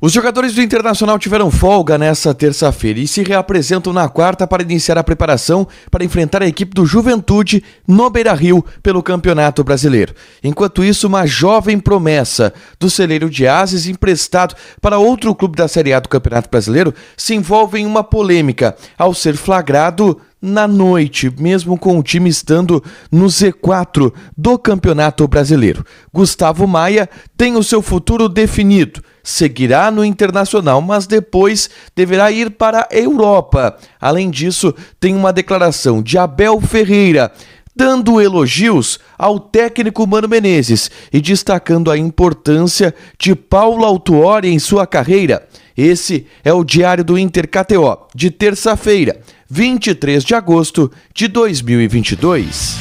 Os jogadores do Internacional tiveram folga nesta terça-feira e se reapresentam na quarta para iniciar a preparação para enfrentar a equipe do Juventude no Beira-Rio pelo Campeonato Brasileiro. Enquanto isso, uma jovem promessa do celeiro de Ases, emprestado para outro clube da Série A do Campeonato Brasileiro, se envolve em uma polêmica ao ser flagrado na noite, mesmo com o time estando no Z4 do Campeonato Brasileiro. Gustavo Maia tem o seu futuro definido. Seguirá no Internacional, mas depois deverá ir para a Europa. Além disso, tem uma declaração de Abel Ferreira, dando elogios ao técnico Mano Menezes e destacando a importância de Paulo Autuori em sua carreira. Esse é o Diário do Inter KTO, de terça-feira, 23 de agosto de 2022.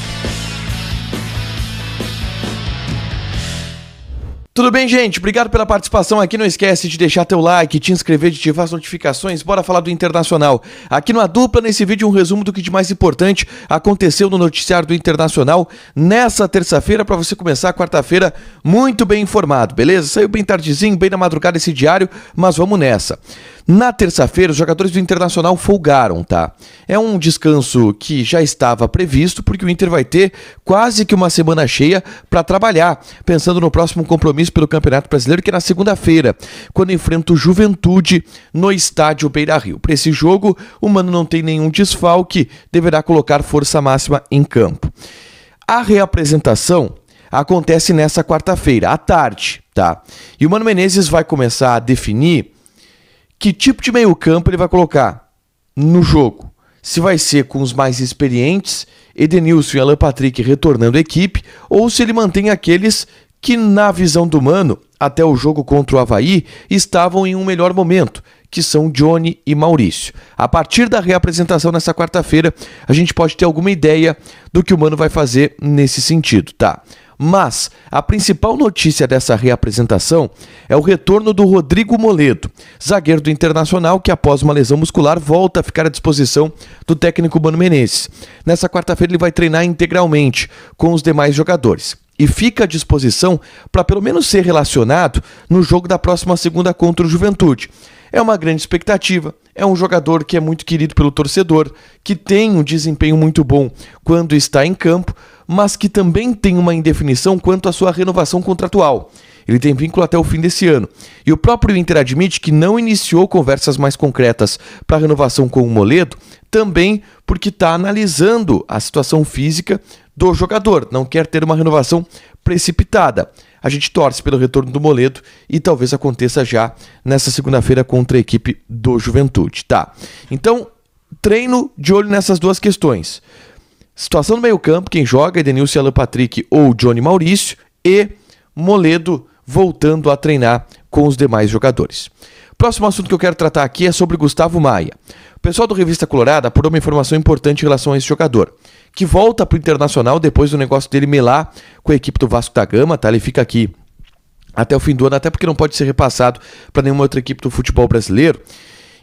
Tudo bem, gente? Obrigado pela participação aqui. Não esquece de deixar teu like, te inscrever, de ativar as notificações. Bora falar do Internacional. Aqui no A Dupla, nesse vídeo, um resumo do que de mais importante aconteceu no noticiário do Internacional nessa terça-feira, para você começar a quarta-feira muito bem informado, beleza? Saiu bem tardezinho, bem na madrugada esse diário, mas vamos nessa. Na terça-feira, os jogadores do Internacional folgaram, tá? É um descanso que já estava previsto, porque o Inter vai ter quase que uma semana cheia para trabalhar, pensando no próximo compromisso pelo Campeonato Brasileiro, que é na segunda-feira, quando enfrenta o Juventude no estádio Beira-Rio. Para esse jogo, o Mano não tem nenhum desfalque, deverá colocar força máxima em campo. A reapresentação acontece nessa quarta-feira, à tarde, tá? E o Mano Menezes vai começar a definir que tipo de meio-campo ele vai colocar no jogo. Se vai ser com os mais experientes, Edenilson e Alan Patrick retornando à equipe, ou se ele mantém aqueles que, na visão do Mano, até o jogo contra o Avaí, estavam em um melhor momento, que são Johnny e Maurício. A partir da reapresentação nessa quarta-feira, a gente pode ter alguma ideia do que o Mano vai fazer nesse sentido, tá? Mas a principal notícia dessa reapresentação é o retorno do Rodrigo Moledo, zagueiro do Internacional, que após uma lesão muscular volta a ficar à disposição do técnico Mano Menezes. Nessa quarta-feira ele vai treinar integralmente com os demais jogadores e fica à disposição para pelo menos ser relacionado no jogo da próxima segunda contra o Juventude. É uma grande expectativa, é um jogador que é muito querido pelo torcedor, que tem um desempenho muito bom quando está em campo, mas que também tem uma indefinição quanto à sua renovação contratual. Ele tem vínculo até o fim desse ano. E o próprio Inter admite que não iniciou conversas mais concretas para a renovação com o Moledo, também porque está analisando a situação física do jogador, não quer ter uma renovação precipitada. A gente torce pelo retorno do Moledo e talvez aconteça já nessa segunda-feira contra a equipe do Juventude, tá? Então, treino de olho nessas duas questões. Situação no meio-campo, quem joga, Edenilson e Alan Patrick ou Johnny Maurício, e Moledo voltando a treinar com os demais jogadores. Próximo assunto que eu quero tratar aqui é sobre Gustavo Maia. O pessoal do Revista Colorada apurou uma informação importante em relação a esse jogador, que volta para o Internacional depois do negócio dele melar com a equipe do Vasco da Gama, tá? Ele fica aqui até o fim do ano, até porque não pode ser repassado para nenhuma outra equipe do futebol brasileiro.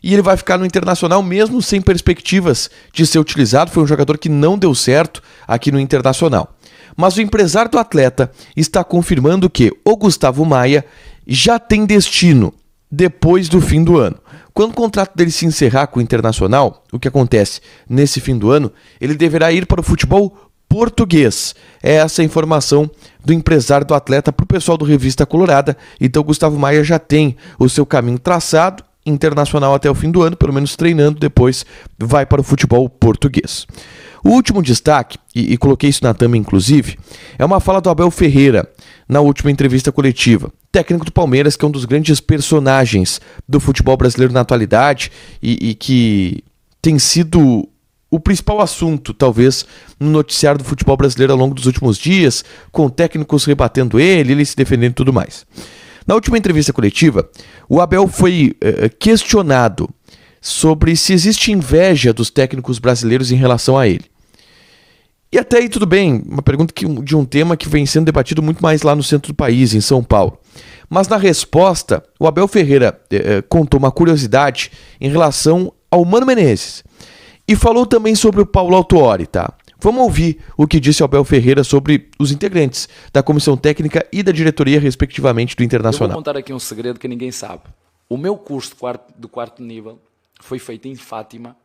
E ele vai ficar no Internacional mesmo sem perspectivas de ser utilizado. Foi um jogador que não deu certo aqui no Internacional. Mas o empresário do atleta está confirmando que o Gustavo Maia já tem destino depois do fim do ano. Quando o contrato dele se encerrar com o Internacional, o que acontece nesse fim do ano, ele deverá ir para o futebol português. É essa a informação do empresário do atleta para o pessoal do Revista Colorada. Então o Gustavo Maia já tem o seu caminho traçado, Internacional até o fim do ano, pelo menos treinando, depois vai para o futebol português. O último destaque, e coloquei isso na thumb inclusive, é uma fala do Abel Ferreira na última entrevista coletiva. Técnico do Palmeiras, que é um dos grandes personagens do futebol brasileiro na atualidade e que tem sido o principal assunto, talvez, no noticiário do futebol brasileiro ao longo dos últimos dias, com técnicos rebatendo ele se defendendo e tudo mais. Na última entrevista coletiva, o Abel foi questionado sobre se existe inveja dos técnicos brasileiros em relação a ele. E até aí tudo bem, uma pergunta de um tema que vem sendo debatido muito mais lá no centro do país, em São Paulo. Mas na resposta, o Abel Ferreira contou uma curiosidade em relação ao Mano Menezes. E falou também sobre o Paulo Autuori, tá? Vamos ouvir o que disse Abel Ferreira sobre os integrantes da comissão técnica e da diretoria, respectivamente, do Internacional. Eu vou contar aqui um segredo que ninguém sabe. O meu curso de quarto nível foi feito em Fátima.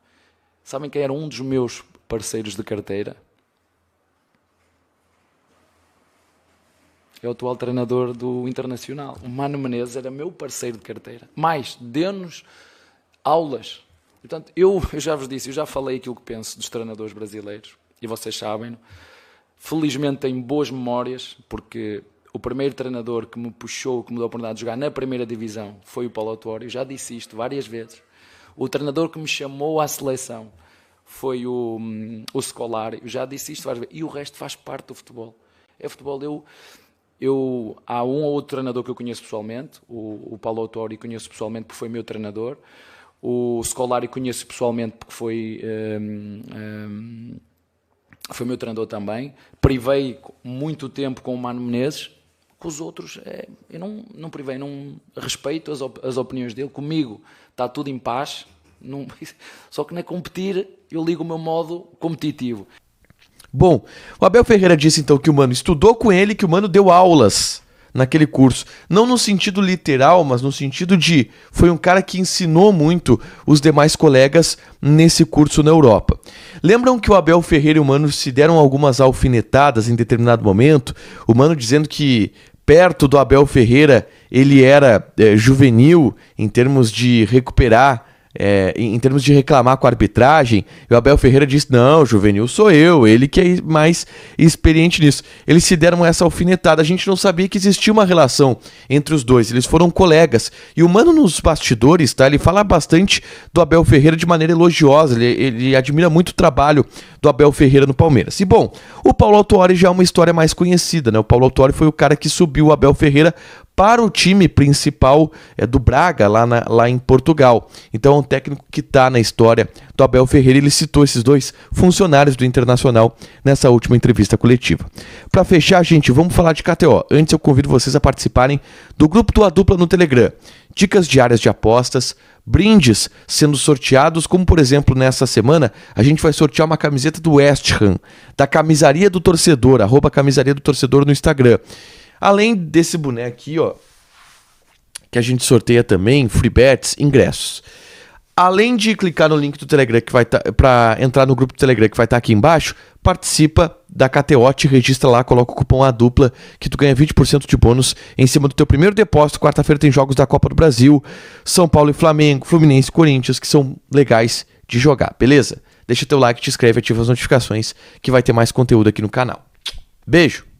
Sabem quem era um dos meus parceiros de carteira? É o atual treinador do Internacional. O Mano Menezes era meu parceiro de carteira. Mais, deu-nos aulas. Portanto, eu já vos disse, eu já falei aquilo que penso dos treinadores brasileiros. E vocês sabem. Felizmente tenho boas memórias, porque o primeiro treinador que me puxou, que me deu a oportunidade de jogar na primeira divisão, foi o Paulo Autuori. Eu já disse isto várias vezes. O treinador que me chamou à seleção foi o Scolari. Eu já disse isto várias vezes. E o resto faz parte do futebol. É futebol. Há um ou outro treinador que eu conheço pessoalmente. O Paulo Autuori conheço pessoalmente porque foi meu treinador. O Scolari conheço pessoalmente porque foi meu treinador também. Privei muito tempo com o Mano Menezes. Com os outros, eu não privei, não respeito as opiniões dele. Comigo está tudo em paz. Só que na competir, eu ligo o meu modo competitivo. Bom, o Abel Ferreira disse então que o Mano estudou com ele, que o Mano deu aulas naquele curso. Não no sentido literal, mas no sentido de foi um cara que ensinou muito os demais colegas nesse curso na Europa. Lembram que o Abel Ferreira e o Mano se deram algumas alfinetadas em determinado momento? O Mano dizendo que perto do Abel Ferreira ele era juvenil em termos de recuperar, em termos de reclamar com a arbitragem. E o Abel Ferreira disse, não, juvenil sou eu, ele que é mais experiente nisso. Eles se deram essa alfinetada, a gente não sabia que existia uma relação entre os dois, eles foram colegas. E o Mano nos bastidores, tá, ele fala bastante do Abel Ferreira de maneira elogiosa, ele admira muito o trabalho do Abel Ferreira no Palmeiras. E bom, o Paulo Autuori já é uma história mais conhecida, né? O Paulo Autuori foi o cara que subiu o Abel Ferreira para o time principal do Braga, lá em Portugal. Então é um técnico que está na história do Abel Ferreira. Ele citou esses dois funcionários do Internacional nessa última entrevista coletiva. Para fechar, gente, vamos falar de KTO. Antes eu convido vocês a participarem do grupo do A Dupla no Telegram. Dicas diárias de apostas, brindes sendo sorteados, como por exemplo nessa semana a gente vai sortear uma camiseta do West Ham, da Camisaria do Torcedor, @Camisaria do Torcedor no Instagram. Além desse boneco aqui, ó, que a gente sorteia também, free bets, ingressos. Além de clicar no link do Telegram que vai para entrar no grupo do Telegram que vai estar aqui embaixo, participa da KTO, te registra lá, coloca o cupom ADUPLA que tu ganha 20% de bônus em cima do teu primeiro depósito. Quarta-feira tem jogos da Copa do Brasil, São Paulo e Flamengo, Fluminense e Corinthians, que são legais de jogar, beleza? Deixa teu like, te inscreve, ativa as notificações que vai ter mais conteúdo aqui no canal. Beijo!